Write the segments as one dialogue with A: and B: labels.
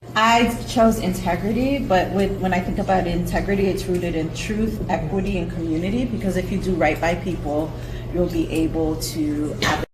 A: I chose integrity, but when I think about integrity, it's rooted in truth, equity, and community, because if you do right by people, you'll be able to have.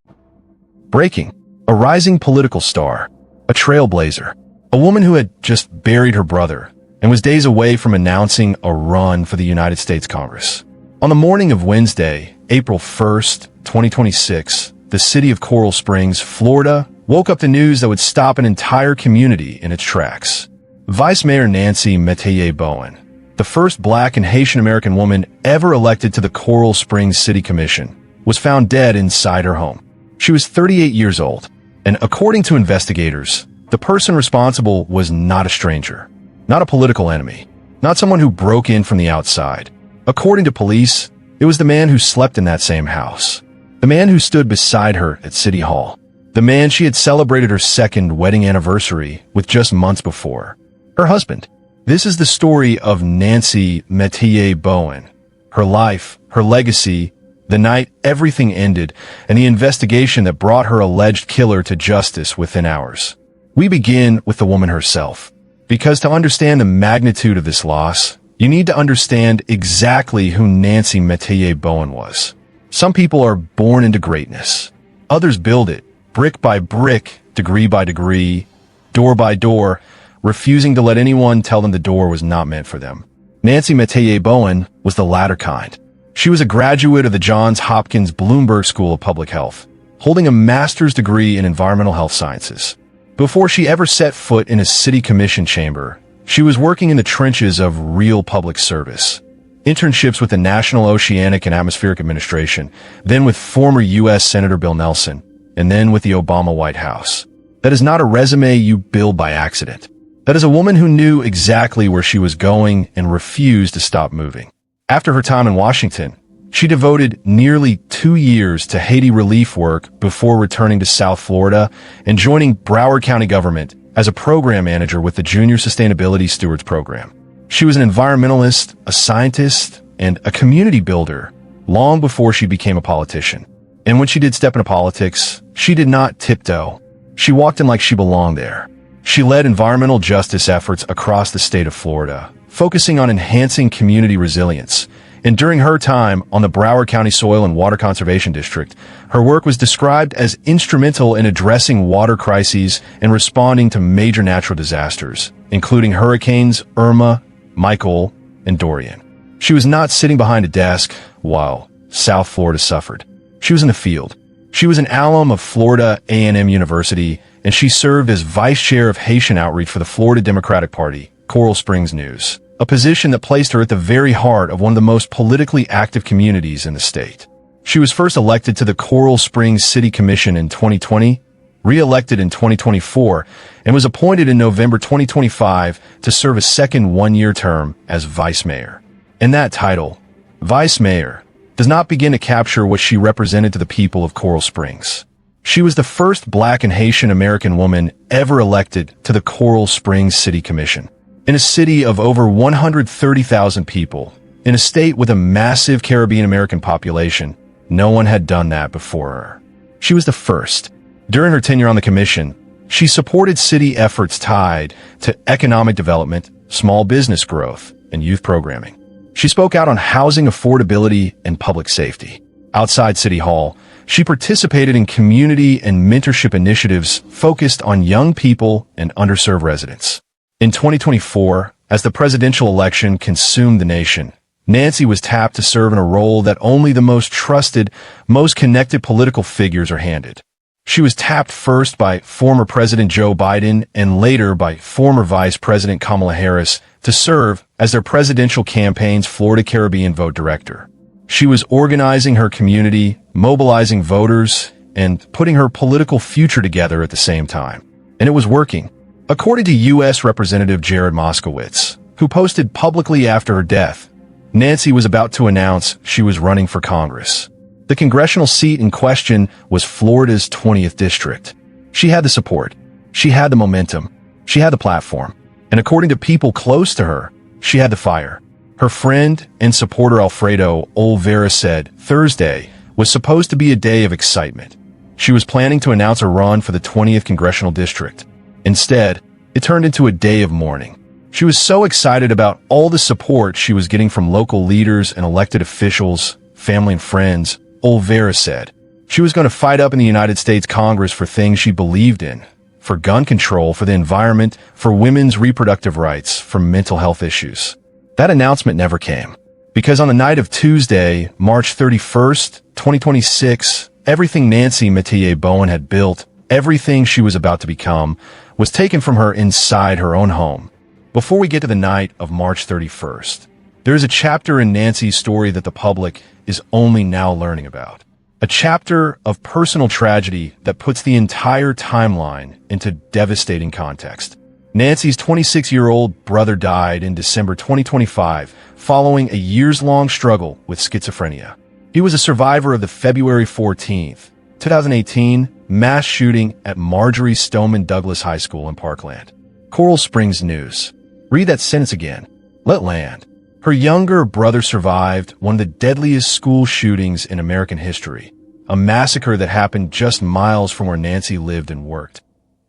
B: Breaking. A rising political star. A trailblazer. A woman who had just buried her brother and was days away from announcing a run for the United States Congress. On the morning of Wednesday, April 1st, 2026, the city of Coral Springs, Florida, woke up to news that would stop an entire community in its tracks. Vice Mayor Nancy Metayer Bowen, the first Black and Haitian-American woman ever elected to the Coral Springs City Commission, was found dead inside her home. She was 38 years old, and according to investigators, the person responsible was not a stranger, not a political enemy, not someone who broke in from the outside. According to police, it was the man who slept in that same house, the man who stood beside her at City Hall, the man she had celebrated her second wedding anniversary with just months before, her husband. This is the story of Nancy Metayer Bowen, her life, her legacy, the night everything ended, and the investigation that brought her alleged killer to justice within hours. We begin with the woman herself, because to understand the magnitude of this loss, you need to understand exactly who Nancy Metayer Bowen was. Some people are born into greatness. Others build it, brick by brick, degree by degree, door by door, refusing to let anyone tell them the door was not meant for them. Nancy Metayer Bowen was the latter kind. She was a graduate of the Johns Hopkins Bloomberg School of Public Health, holding a master's degree in environmental health sciences. Before she ever set foot in a city commission chamber, she was working in the trenches of real public service. Internships with the National Oceanic and Atmospheric Administration, then with former U.S. Senator Bill Nelson, and then with the Obama White House. That is not a resume you build by accident. That is a woman who knew exactly where she was going and refused to stop moving. After her time in Washington, she devoted nearly 2 years to Haiti relief work before returning to South Florida and joining Broward County government as a program manager with the Junior Sustainability Stewards Program. She was an environmentalist, a scientist, and a community builder long before she became a politician. And when she did step into politics, she did not tiptoe. She walked in like she belonged there. She led environmental justice efforts across the state of Florida, focusing on enhancing community resilience. And during her time on the Broward County Soil and Water Conservation District, her work was described as instrumental in addressing water crises and responding to major natural disasters, including hurricanes Irma, Michael, and Dorian. She was not sitting behind a desk while South Florida suffered. She was in the field. She was an alum of Florida A&M University, and she served as vice chair of Haitian outreach for the Florida Democratic Party, Coral Springs News, a position that placed her at the very heart of one of the most politically active communities in the state. She was first elected to the Coral Springs City Commission in 2020, re-elected in 2024, and was appointed in November 2025 to serve a second one-year term as vice mayor. And that title, vice mayor, does not begin to capture what she represented to the people of Coral Springs. She was the first Black and Haitian-American woman ever elected to the Coral Springs City Commission. In a city of over 130,000 people, in a state with a massive Caribbean-American population, no one had done that before her. She was the first. During her tenure on the commission, she supported city efforts tied to economic development, small business growth, and youth programming. She spoke out on housing affordability and public safety. Outside City Hall, she participated in community and mentorship initiatives focused on young people and underserved residents. In 2024, as the presidential election consumed the nation, Nancy was tapped to serve in a role that only the most trusted, most connected political figures are handed. She was tapped first by former President Joe Biden and later by former Vice President Kamala Harris to serve as their presidential campaign's Florida Caribbean Vote Director. She was organizing her community, mobilizing voters, and putting her political future together at the same time. And it was working. According to U.S. Representative Jared Moskowitz, who posted publicly after her death, Nancy was about to announce she was running for Congress. The congressional seat in question was Florida's 20th district. She had the support. She had the momentum. She had the platform. And according to people close to her, she had the fire. Her friend and supporter Alfredo Olvera said Thursday was supposed to be a day of excitement. She was planning to announce a run for the 20th congressional district. Instead, It turned into a day of mourning. She was so excited about all the support she was getting from local leaders and elected officials, family and friends. Olvera said she was going to fight up in the United States Congress for things she believed in, for gun control, for the environment, for women's reproductive rights, for mental health issues. That announcement never came, because on the night of Tuesday, March 31st, 2026, everything Nancy Metayer Bowen had built, everything she was about to become, was taken from her inside her own home. Before we get to the night of March 31st, there is a chapter in Nancy's story that the public is only now learning about. A chapter of personal tragedy that puts the entire timeline into devastating context. Nancy's 26-year-old brother died in December 2025 following a years-long struggle with schizophrenia. He was a survivor of the February 14th, 2018 mass shooting at Marjorie Stoneman Douglas High School in Parkland. Coral Springs News. Read that sentence again. Let land. Her younger brother survived one of the deadliest school shootings in American history, a massacre that happened just miles from where Nancy lived and worked,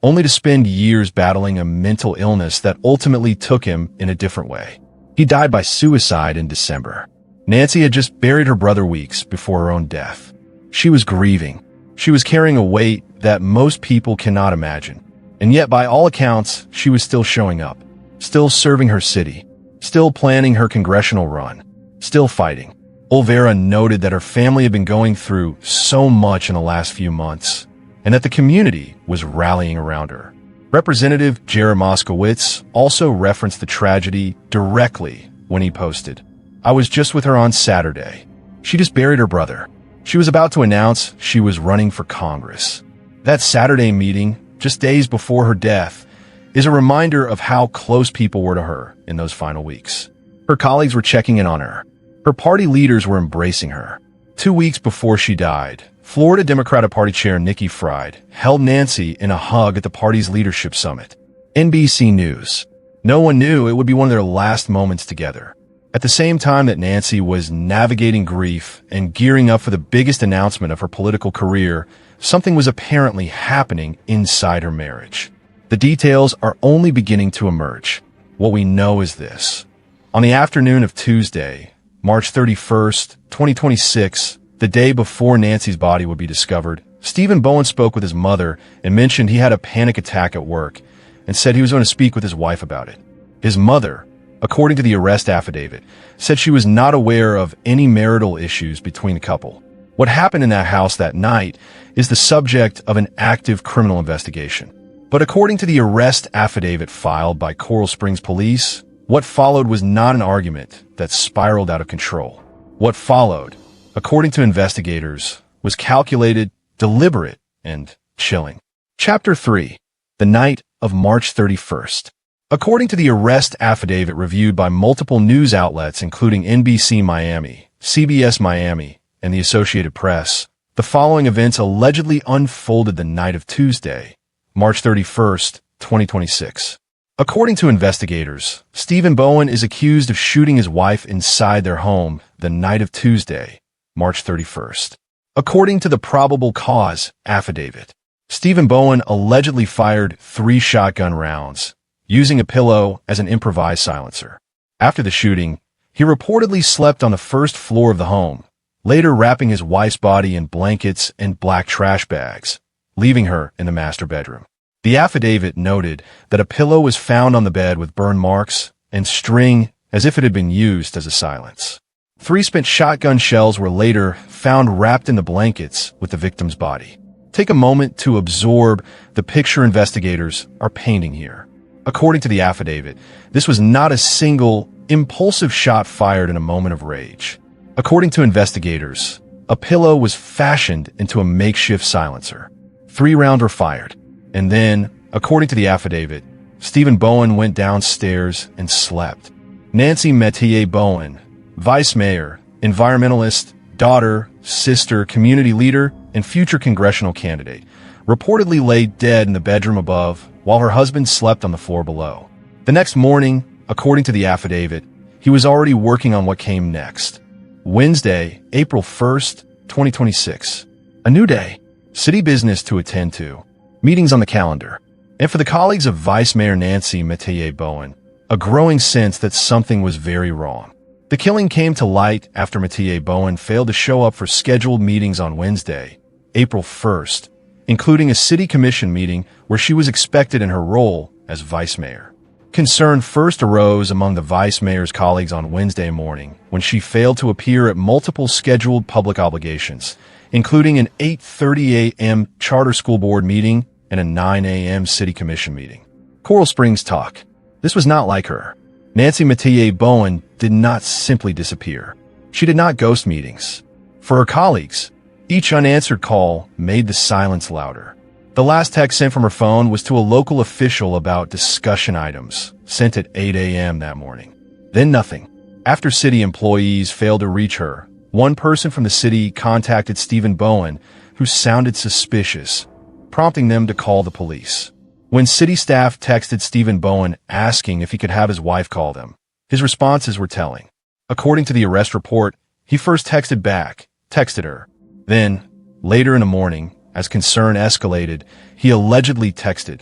B: only to spend years battling a mental illness that ultimately took him in a different way. He died by suicide in December. Nancy had just buried her brother weeks before her own death. She was grieving. She was carrying a weight that most people cannot imagine. And yet, by all accounts, she was still showing up, still serving her city, still planning her congressional run, still fighting. Olvera noted that her family had been going through so much in the last few months, and that the community was rallying around her. Representative Jared Moskowitz also referenced the tragedy directly when he posted, "I was just with her on Saturday. She just buried her brother. She was about to announce she was running for Congress." That Saturday meeting, just days before her death, is a reminder of how close people were to her in those final weeks. Her colleagues were checking in on her. Her party leaders were embracing her. 2 weeks before she died, Florida Democratic Party Chair Nikki Fried held Nancy in a hug at the party's leadership summit. NBC News. No one knew it would be one of their last moments together. At the same time that Nancy was navigating grief and gearing up for the biggest announcement of her political career, something was apparently happening inside her marriage. The details are only beginning to emerge. What we know is this. On the afternoon of Tuesday, March 31st, 2026, the day before Nancy's body would be discovered, Stephen Bowen spoke with his mother and mentioned he had a panic attack at work and said he was going to speak with his wife about it. His mother, according to the arrest affidavit, said she was not aware of any marital issues between the couple. What happened in that house that night is the subject of an active criminal investigation. But according to the arrest affidavit filed by Coral Springs Police, what followed was not an argument that spiraled out of control. What followed, according to investigators, was calculated, deliberate, and chilling. Chapter 3. The night of March 31st. According to the arrest affidavit reviewed by multiple news outlets including NBC Miami, CBS Miami, and the Associated Press, the following events allegedly unfolded the night of Tuesday, March 31st, 2026. According to investigators, Stephen Bowen is accused of shooting his wife inside their home the night of Tuesday, March 31st. According to the probable cause affidavit, Stephen Bowen allegedly fired 3 shotgun rounds, using a pillow as an improvised silencer. After the shooting, he reportedly slept on the first floor of the home, later wrapping his wife's body in blankets and black trash bags, leaving her in the master bedroom. The affidavit noted that a pillow was found on the bed with burn marks and string as if it had been used as a silence. 3 spent shotgun shells were later found wrapped in the blankets with the victim's body. Take a moment to absorb the picture investigators are painting here. According to the affidavit, this was not a single, impulsive shot fired in a moment of rage. According to investigators, a pillow was fashioned into a makeshift silencer. 3 rounds were fired. And then, according to the affidavit, Stephen Bowen went downstairs and slept. Nancy Metayer Bowen, vice mayor, environmentalist, daughter, sister, community leader, and future congressional candidate, reportedly lay dead in the bedroom above while her husband slept on the floor below. The next morning, according to the affidavit, he was already working on what came next. Wednesday, April 1st, 2026. A new day. City business to attend to. Meetings on the calendar. And for the colleagues of Vice Mayor Nancy Metayer Bowen, a growing sense that something was very wrong. The killing came to light after Metayer Bowen failed to show up for scheduled meetings on Wednesday, April 1st, including a city commission meeting where she was expected in her role as vice mayor. Concern first arose among the vice mayor's colleagues on Wednesday morning when she failed to appear at multiple scheduled public obligations, including an 8:30 a.m. charter school board meeting and a 9 a.m. city commission meeting. Coral Springs talk. This was not like her. Nancy Metayer Bowen did not simply disappear. She did not ghost meetings. For her colleagues, each unanswered call made the silence louder. The last text sent from her phone was to a local official about discussion items, sent at 8 a.m. that morning. Then nothing. After city employees failed to reach her, one person from the city contacted Stephen Bowen, who sounded suspicious, prompting them to call the police. When city staff texted Stephen Bowen asking if he could have his wife call them, his responses were telling. According to the arrest report, he first texted her. Then, later in the morning, as concern escalated, he allegedly texted,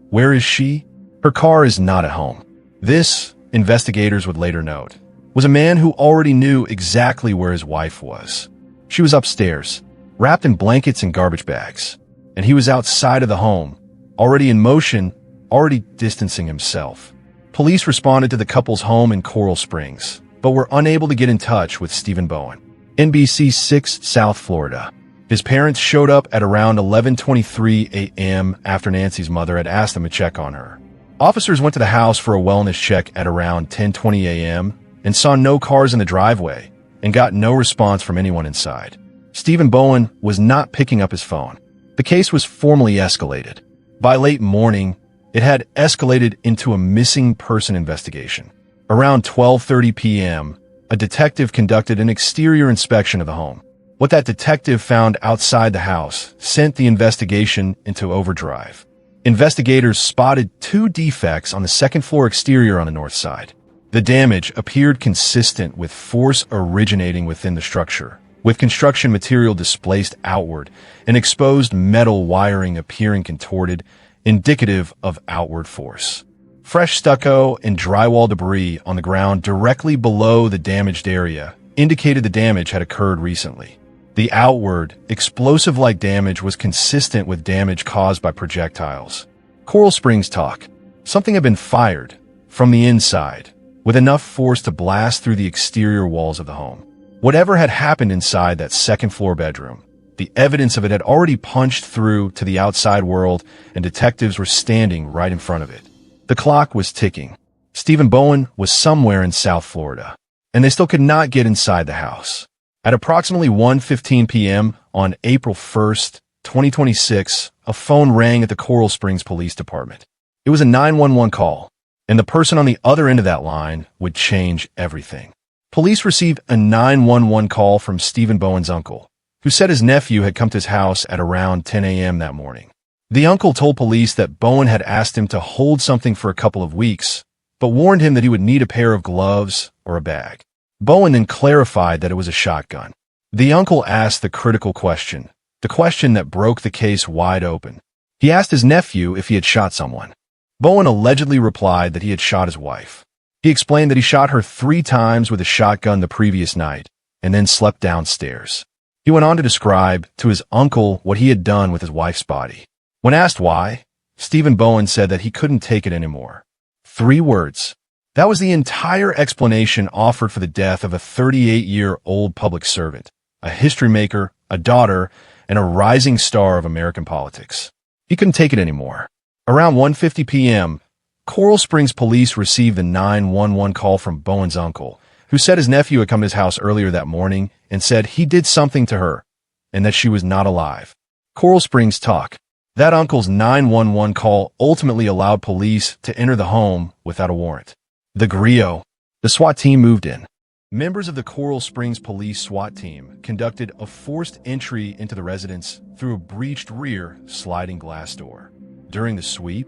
B: "Where is she? Her car is not at home." This, investigators would later note, was a man who already knew exactly where his wife was. She was upstairs, wrapped in blankets and garbage bags, and he was outside of the home, already in motion, already distancing himself. Police responded to the couple's home in Coral Springs, but were unable to get in touch with Stephen Bowen. NBC 6 South Florida. His parents showed up at around 11:23 a.m. after Nancy's mother had asked them to check on her. Officers went to the house for a wellness check at around 10:20 a.m. and saw no cars in the driveway and got no response from anyone inside. Stephen Bowen was not picking up his phone. The case was formally escalated. By late morning, it had escalated into a missing person investigation. Around 12:30 p.m., a detective conducted an exterior inspection of the home. What that detective found outside the house sent the investigation into overdrive. Investigators spotted two defects on the second-floor exterior on the north side. The damage appeared consistent with force originating within the structure, with construction material displaced outward and exposed metal wiring appearing contorted, indicative of outward force. Fresh stucco and drywall debris on the ground directly below the damaged area indicated the damage had occurred recently. The outward, explosive-like damage was consistent with damage caused by projectiles. Coral Springs talk. Something had been fired from the inside, with enough force to blast through the exterior walls of the home. Whatever had happened inside that second-floor bedroom, the evidence of it had already punched through to the outside world, and detectives were standing right in front of it. The clock was ticking. Stephen Bowen was somewhere in South Florida, and they still could not get inside the house. At approximately 1:15 p.m. on April 1st, 2026, a phone rang at the Coral Springs Police Department. It was a 911 call, and the person on the other end of that line would change everything. Police received a 911 call from Stephen Bowen's uncle, who said his nephew had come to his house at around 10 a.m. that morning. The uncle told police that Bowen had asked him to hold something for a couple of weeks, but warned him that he would need a pair of gloves or a bag. Bowen then clarified that it was a shotgun. The uncle asked the critical question, the question that broke the case wide open. He asked his nephew if he had shot someone. Bowen allegedly replied that he had shot his wife. He explained that he shot her 3 times with a shotgun the previous night and then slept downstairs. He went on to describe to his uncle what he had done with his wife's body. When asked why, Stephen Bowen said that he couldn't take it anymore. 3 words. That was the entire explanation offered for the death of a 38-year-old public servant, a history maker, a daughter, and a rising star of American politics. He couldn't take it anymore. Around 1:50 p.m., Coral Springs police received the 911 call from Bowen's uncle, who said his nephew had come to his house earlier that morning and said he did something to her and that she was not alive. Coral Springs talk. That uncle's 911 call ultimately allowed police to enter the home without a warrant. The griot. The SWAT team moved in. Members of the Coral Springs Police SWAT team conducted a forced entry into the residence through a breached rear sliding glass door. During the sweep,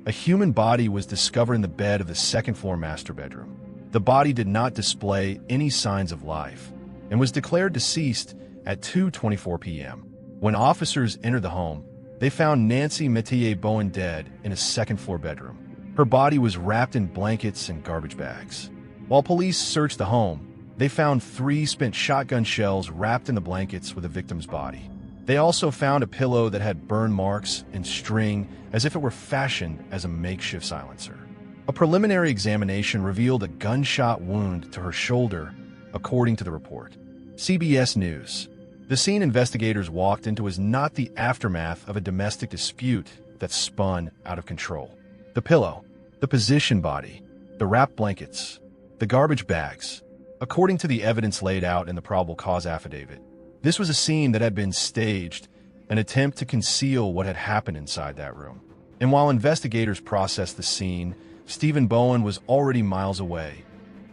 B: a human body was discovered in the bed of the second-floor master bedroom. The body did not display any signs of life and was declared deceased at 2:24 p.m. When officers entered the home, They found Nancy Metayer Bowen dead in a second-floor bedroom. Her body was wrapped in blankets and garbage bags. While police searched the home, they found 3 spent shotgun shells wrapped in the blankets with the victim's body. They also found a pillow that had burn marks and string as if it were fashioned as a makeshift silencer. A preliminary examination revealed a gunshot wound to her shoulder, according to the report. CBS News. The scene investigators walked into was not the aftermath of a domestic dispute that spun out of control. The pillow, the position body, the wrapped blankets, the garbage bags. According to the evidence laid out in the probable cause affidavit, this was a scene that had been staged, an attempt to conceal what had happened inside that room. And while investigators processed the scene, Stephen Bowen was already miles away,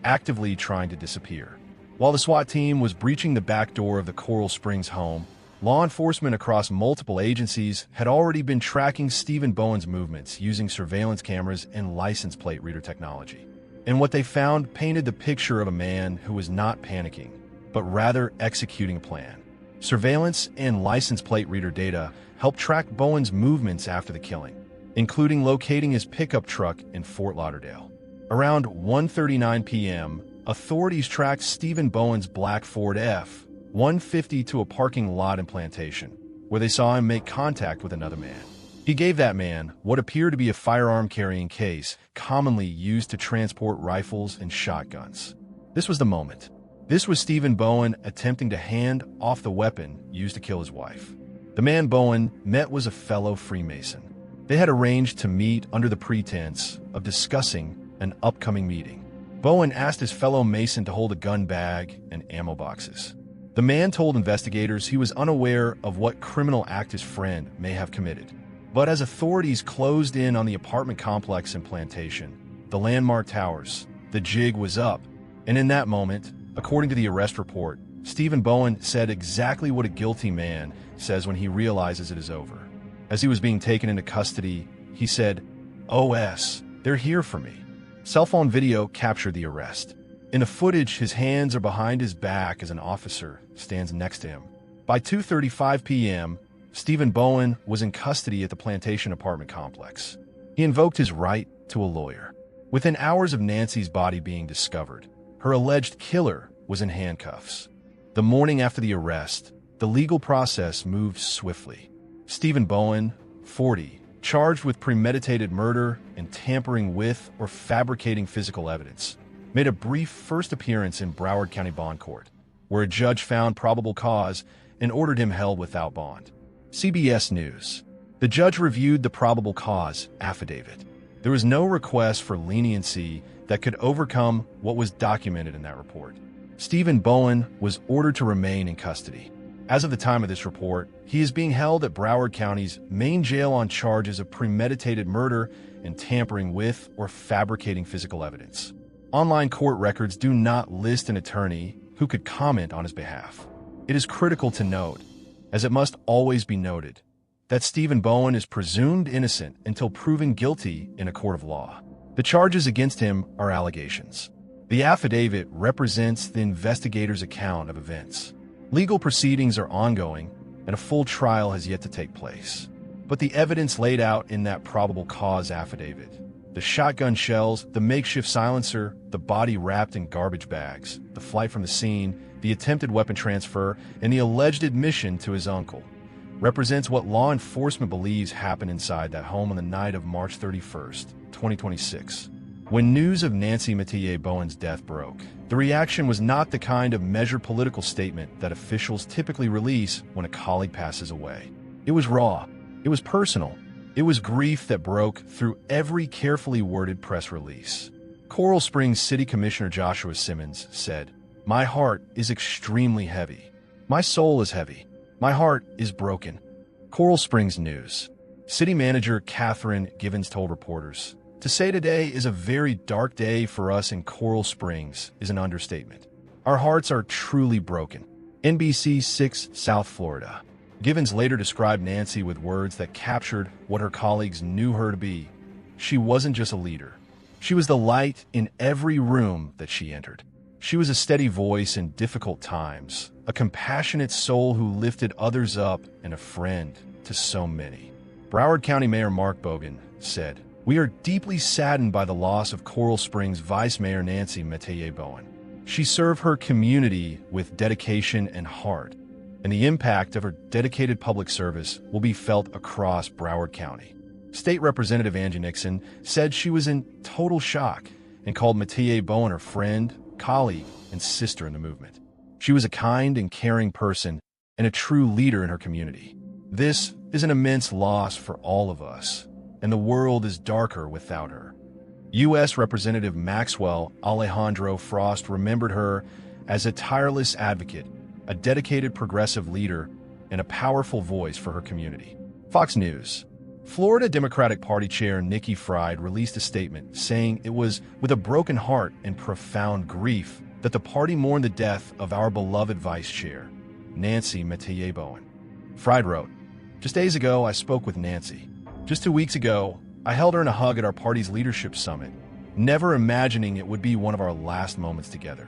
B: actively trying to disappear. While the SWAT team was breaching the back door of the Coral Springs home, law enforcement across multiple agencies had already been tracking Stephen Bowen's movements using surveillance cameras and license plate reader technology. And what they found painted the picture of a man who was not panicking, but rather executing a plan. Surveillance and license plate reader data helped track Bowen's movements after the killing, including locating his pickup truck in Fort Lauderdale. Around 1:39 p.m., authorities tracked Stephen Bowen's black Ford F-150 to a parking lot in Plantation, where they saw him make contact with another man. He gave that man what appeared to be a firearm-carrying case commonly used to transport rifles and shotguns. This was the moment. This was Stephen Bowen attempting to hand off the weapon used to kill his wife. The man Bowen met was a fellow Freemason. They had arranged to meet under the pretense of discussing an upcoming meeting. Bowen asked his fellow Mason to hold a gun bag and ammo boxes. The man told investigators he was unaware of what criminal act his friend may have committed. But as authorities closed in on the apartment complex in Plantation, the landmark towers, the jig was up. And in that moment, according to the arrest report, Stephen Bowen said exactly what a guilty man says when he realizes it is over. As he was being taken into custody, he said, "OS, they're here for me." Cell phone video captured the arrest. In the footage, his hands are behind his back as an officer stands next to him. By 2:35 p.m., Stephen Bowen was in custody at the Plantation apartment complex. He invoked his right to a lawyer. Within hours of Nancy's body being discovered, her alleged killer was in handcuffs. The morning after the arrest, the legal process moved swiftly. Stephen Bowen, 40, charged with premeditated murder and tampering with or fabricating physical evidence, made a brief first appearance in Broward County Bond Court, where a judge found probable cause and ordered him held without bond. CBS News. The judge reviewed the probable cause affidavit. There was no request for leniency that could overcome what was documented in that report. Stephen Bowen was ordered to remain in custody. As of the time of this report, he is being held at Broward County's main jail on charges of premeditated murder and tampering with or fabricating physical evidence. Online court records do not list an attorney who could comment on his behalf. It is critical to note, as it must always be noted, that Stephen Bowen is presumed innocent until proven guilty in a court of law. The charges against him are allegations. The affidavit represents the investigator's account of events. Legal proceedings are ongoing, and a full trial has yet to take place. But the evidence laid out in that probable cause affidavit, the shotgun shells, the makeshift silencer, the body wrapped in garbage bags, the flight from the scene, the attempted weapon transfer, and the alleged admission to his uncle, represents what law enforcement believes happened inside that home on the night of March 31st, 2026. When news of Nancy Metayer Bowen's death broke, the reaction was not the kind of measured political statement that officials typically release when a colleague passes away. It was raw. It was personal. It was grief that broke through every carefully worded press release. Coral Springs City Commissioner Joshua Simmons said, "My heart is extremely heavy. My soul is heavy. My heart is broken." Coral Springs News. City Manager Catherine Givens told reporters, "To say today is a very dark day for us in Coral Springs is an understatement. Our hearts are truly broken." NBC 6 South Florida. Givens later described Nancy with words that captured what her colleagues knew her to be. She wasn't just a leader. She was the light in every room that she entered. She was a steady voice in difficult times, a compassionate soul who lifted others up, and a friend to so many. Broward County Mayor Mark Bowen said, "We are deeply saddened by the loss of Coral Springs Vice Mayor Nancy Metayer Bowen. She served her community with dedication and heart, and the impact of her dedicated public service will be felt across Broward County." State Representative Angie Nixon said she was in total shock and called Mateyer Bowen her friend, colleague, and sister in the movement. She was a kind and caring person and a true leader in her community. This is an immense loss for all of us, and the world is darker without her. U.S. Representative Maxwell Alejandro Frost remembered her as a tireless advocate, a dedicated progressive leader, and a powerful voice for her community. Fox News. Florida Democratic Party Chair Nikki Fried released a statement saying it was with a broken heart and profound grief that the party mourned the death of our beloved Vice Chair, Nancy Mateyer Bowen. Fried wrote, "Just days ago, I spoke with Nancy. Just 2 weeks ago, I held her in a hug at our party's leadership summit, never imagining it would be one of our last moments together.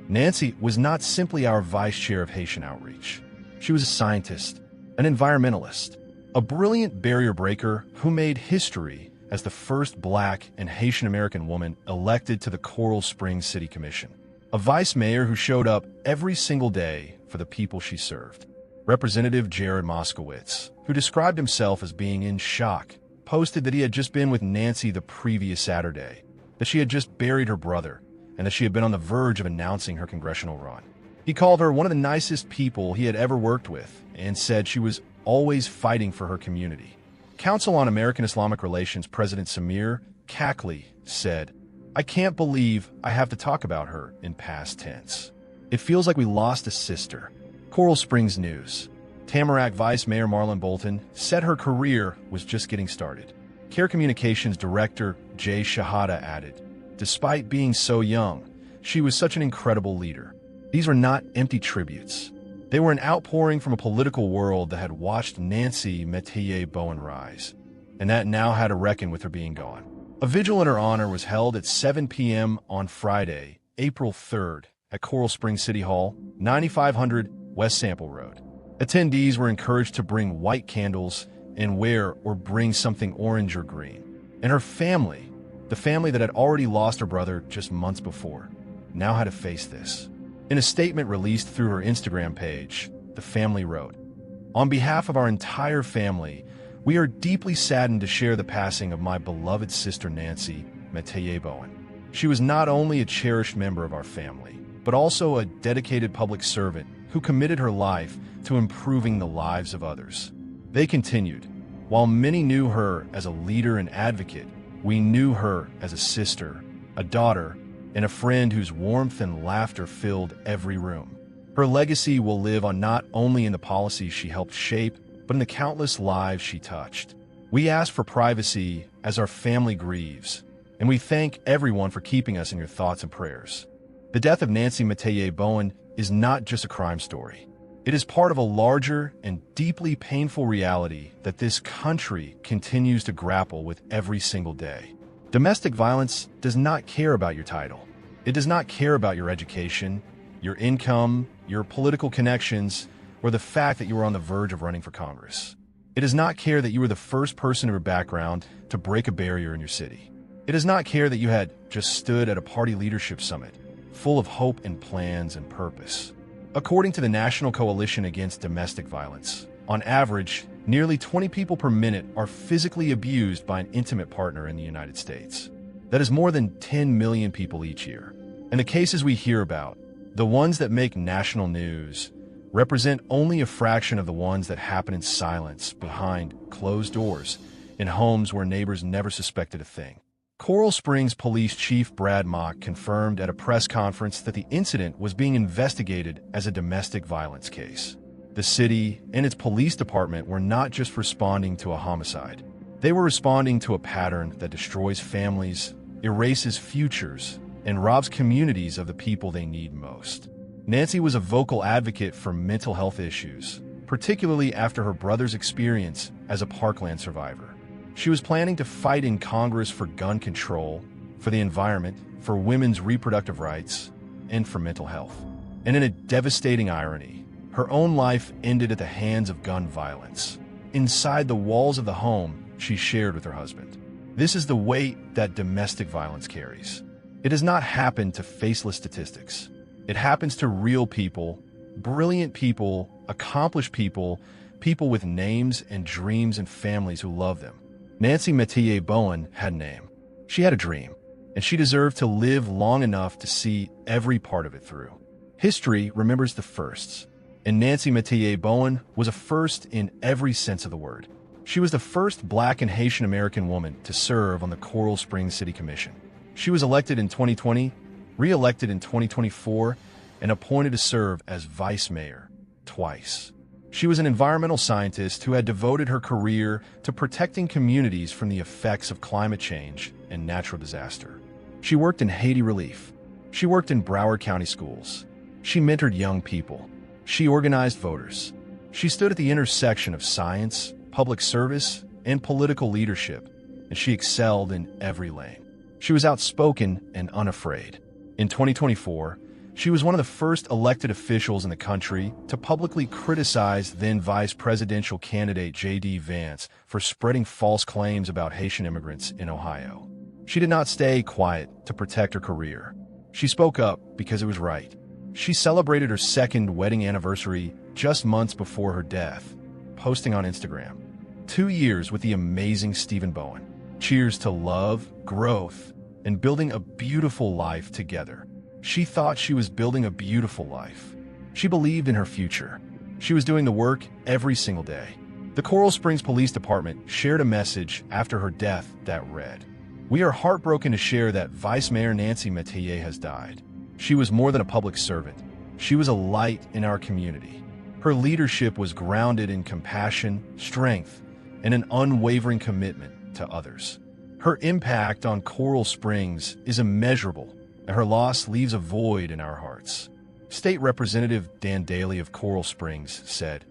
B: Nancy was not simply our Vice Chair of Haitian Outreach. She was a scientist, an environmentalist, a brilliant barrier breaker who made history as the first Black and Haitian-American woman elected to the Coral Springs City Commission. A vice mayor who showed up every single day for the people she served." Representative Jared Moskowitz, who described himself as being in shock, posted that he had just been with Nancy the previous Saturday, that she had just buried her brother, and that she had been on the verge of announcing her congressional run. He called her one of the nicest people he had ever worked with and said she was always fighting for her community. Council on American Islamic Relations President Samir Kakli said, "I can't believe I have to talk about her in past tense. It feels like we lost a sister." Coral Springs News. Tamarack Vice Mayor Marlon Bolton said her career was just getting started. Care Communications Director Jay Shahada added, "Despite being so young, she was such an incredible leader." These were not empty tributes. They were an outpouring from a political world that had watched Nancy Mateyer Bowen rise, and that now had to reckon with her being gone. A vigil in her honor was held at 7 p.m. on Friday, April 3rd, at Coral Springs City Hall, 9500 West Sample Road. Attendees were encouraged to bring white candles and wear or bring something orange or green. And her family, the family that had already lost her brother just months before, now had to face this. In a statement released through her Instagram page, the family wrote, "On behalf of our entire family, we are deeply saddened to share the passing of my beloved sister Nancy Mateyer Bowen. She was not only a cherished member of our family, but also a dedicated public servant who committed her life to improving the lives of others." They continued, "While many knew her as a leader and advocate, we knew her as a sister, a daughter, and a friend whose warmth and laughter filled every room. Her legacy will live on not only in the policies she helped shape, but in the countless lives she touched. We ask for privacy as our family grieves, and we thank everyone for keeping us in your thoughts and prayers." The death of Nancy Mateyer Bowen is not just a crime story. It is part of a larger and deeply painful reality that this country continues to grapple with every single day. Domestic violence does not care about your title. It does not care about your education, your income, your political connections, or the fact that you are on the verge of running for Congress. It does not care that you were the first person of your background to break a barrier in your city. It does not care that you had just stood at a party leadership summit, full of hope and plans and purpose. According to the National Coalition Against Domestic Violence, on average, nearly 20 people per minute are physically abused by an intimate partner in the United States. That is more than 10 million people each year. And the cases we hear about, the ones that make national news, represent only a fraction of the ones that happen in silence behind closed doors in homes where neighbors never suspected a thing. Coral Springs Police Chief Brad Mock confirmed at a press conference that the incident was being investigated as a domestic violence case. The city and its police department were not just responding to a homicide. They were responding to a pattern that destroys families, erases futures, and robs communities of the people they need most. Nancy was a vocal advocate for mental health issues, particularly after her brother's experience as a Parkland survivor. She was planning to fight in Congress for gun control, for the environment, for women's reproductive rights, and for mental health. And in a devastating irony, her own life ended at the hands of gun violence. inside the walls of the home she shared with her husband. This is the weight that domestic violence carries. It does not happen to faceless statistics. It happens to real people, brilliant people, accomplished people, people with names and dreams and families who love them. Nancy Metayer Bowen had a name. She had a dream, and she deserved to live long enough to see every part of it through. History remembers the firsts, and Nancy Metayer Bowen was a first in every sense of the word. She was the first Black and Haitian-American woman to serve on the Coral Springs City Commission. She was elected in 2020, re-elected in 2024, and appointed to serve as vice mayor twice. She was an environmental scientist who had devoted her career to protecting communities from the effects of climate change and natural disaster. She worked in Haiti relief. She worked in Broward County schools. She mentored young people. She organized voters. She stood at the intersection of science, public service, and political leadership, and she excelled in every lane. She was outspoken and unafraid. In 2024, she was one of the first elected officials in the country to publicly criticize then vice presidential candidate J.D. Vance for spreading false claims about Haitian immigrants in Ohio. She did not stay quiet to protect her career. She spoke up because it was right. She celebrated her second wedding anniversary just months before her death, posting on Instagram, 2 years with the amazing Stephen Bowen. Cheers to love, growth, and building a beautiful life together. She thought she was building a beautiful life. She believed in her future. She was doing the work every single day. The Coral Springs Police Department shared a message after her death that read, "We are heartbroken to share that Vice Mayor Nancy Mateyer has died. She was more than a public servant. She was a light in our community. Her leadership was grounded in compassion, strength, and an unwavering commitment to others. Her impact on Coral Springs is immeasurable, and her loss leaves a void in our hearts." State Representative Dan Daly of Coral Springs said,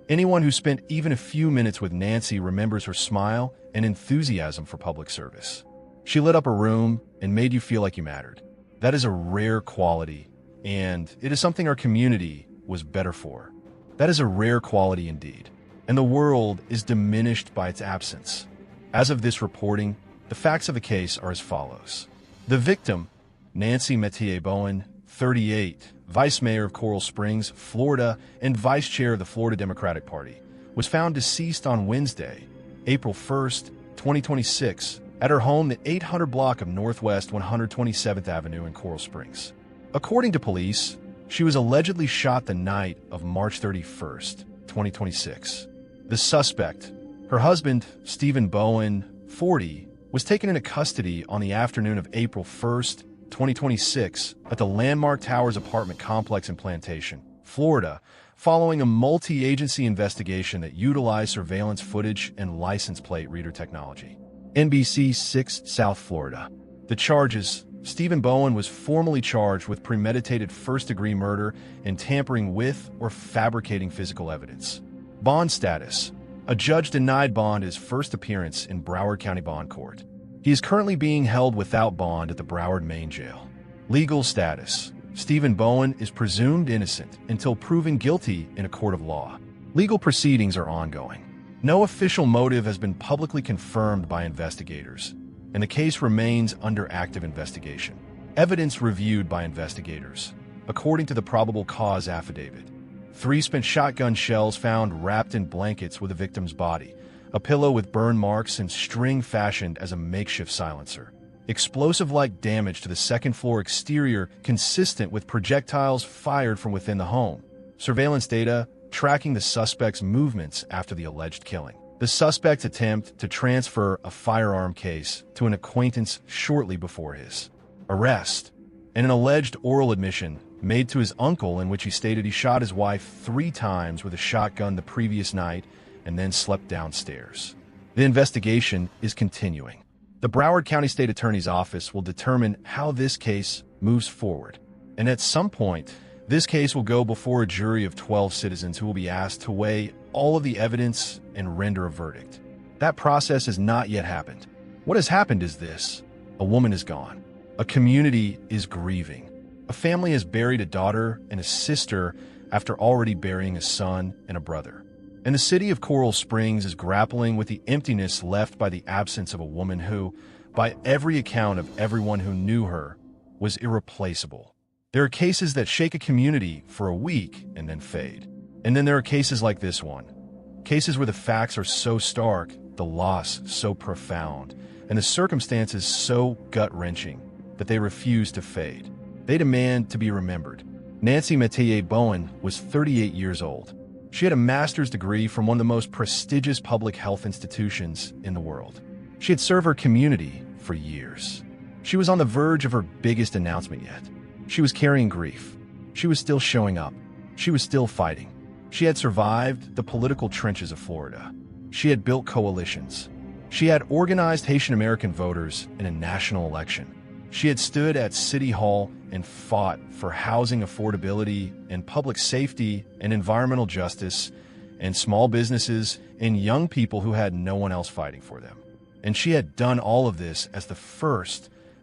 B: "Anyone who spent even a few minutes with Nancy remembers her smile and enthusiasm for public service. She lit up a room and made you feel like you mattered. That is a rare quality, and it is something our community was better for. That is a rare quality indeed, and the world is diminished by its absence." As of this reporting, the facts of the case are as follows. The victim, Nancy Metayer Bowen, 38, Vice Mayor of Coral Springs, Florida, and Vice Chair of the Florida Democratic Party, was found deceased on Wednesday, April 1st, 2026, at her home at 800 block of Northwest 127th Avenue in Coral Springs. According to police, she was allegedly shot the night of March 31st, 2026. The suspect, her husband, Stephen Bowen, 40, was taken into custody on the afternoon of April 1st, 2026, at the Landmark Towers apartment complex in Plantation, Florida, following a multi-agency investigation that utilized surveillance footage and license plate reader technology. NBC 6 South Florida. The charges: Stephen Bowen was formally charged with premeditated first-degree murder and tampering with or fabricating physical evidence. Bond status: a judge denied Bond his first appearance in Broward County Bond Court. He is currently being held without bond at the Broward Main Jail. Legal status: Stephen Bowen is presumed innocent until proven guilty in a court of law. Legal proceedings are ongoing. No official motive has been publicly confirmed by investigators, and the case remains under active investigation. Evidence reviewed by investigators. According to the probable cause affidavit, 3 spent shotgun shells found wrapped in blankets with the victim's body, a pillow with burn marks and string fashioned as a makeshift silencer. Explosive-like damage to the second-floor exterior consistent with projectiles fired from within the home. Surveillance data tracking the suspect's movements after the alleged killing. The suspect's attempt to transfer a firearm case to an acquaintance shortly before his arrest, and an alleged oral admission made to his uncle in which he stated he shot his wife 3 times with a shotgun the previous night and then slept downstairs. The investigation is continuing. The Broward County State Attorney's Office will determine how this case moves forward, and at some point, this case will go before a jury of 12 citizens who will be asked to weigh all of the evidence and render a verdict. That process has not yet happened. What has happened is this: a woman is gone. A community is grieving. A family has buried a daughter and a sister after already burying a son and a brother. And the city of Coral Springs is grappling with the emptiness left by the absence of a woman who, by every account of everyone who knew her, was irreplaceable. There are cases that shake a community for a week and then fade. And then there are cases like this one. Cases where the facts are so stark, the loss so profound, and the circumstances so gut-wrenching that they refuse to fade. They demand to be remembered. Nancy Metayer Bowen was 38 years old. She had a master's degree from one of the most prestigious public health institutions in the world. She had served her community for years. She was on the verge of her biggest announcement yet. She was carrying grief. She was still showing up. She was still fighting. She had survived the political trenches of Florida. She had built coalitions. She had organized Haitian-American voters in a national election. She had stood at City Hall and fought for housing affordability and public safety and environmental justice and small businesses and young people who had no one else fighting for them. And she had done all of this as the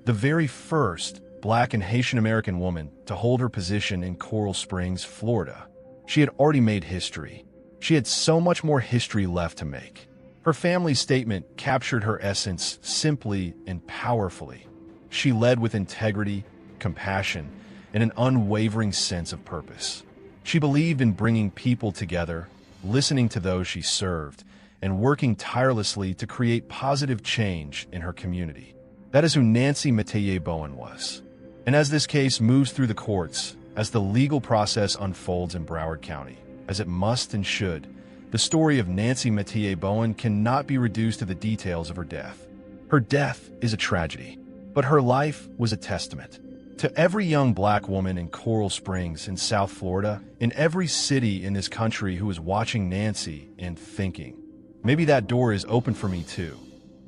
B: very first Black and Haitian-American woman to hold her position in Coral Springs, Florida. She had already made history. She had so much more history left to make. Her family's statement captured her essence simply and powerfully. She led with integrity, compassion, and an unwavering sense of purpose. She believed in bringing people together, listening to those she served, and working tirelessly to create positive change in her community. That is who Nancy Metayer Bowen was. And as this case moves through the courts, as the legal process unfolds in Broward County, as it must and should, the story of Nancy Metayer Bowen cannot be reduced to the details of her death. Her death is a tragedy, but her life was a testament to every young Black woman in Coral Springs in South Florida, in every city in this country who is watching Nancy and thinking, maybe that door is open for me too.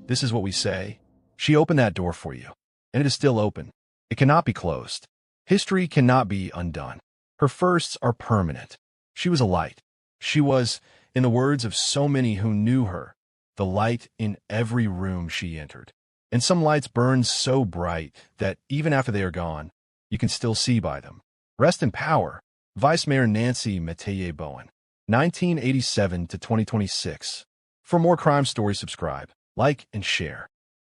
B: This is what we say. She opened that door for you, and it is still open. It cannot be closed. History cannot be undone. Her firsts are permanent. She was a light. She was, in the words of so many who knew her, the light in every room she entered. And some lights burn so bright that even after they are gone, you can still see by them. Rest in power, Vice Mayor Nancy Metayer Bowen, 1987 to 2026. For more crime stories, subscribe, like, and share.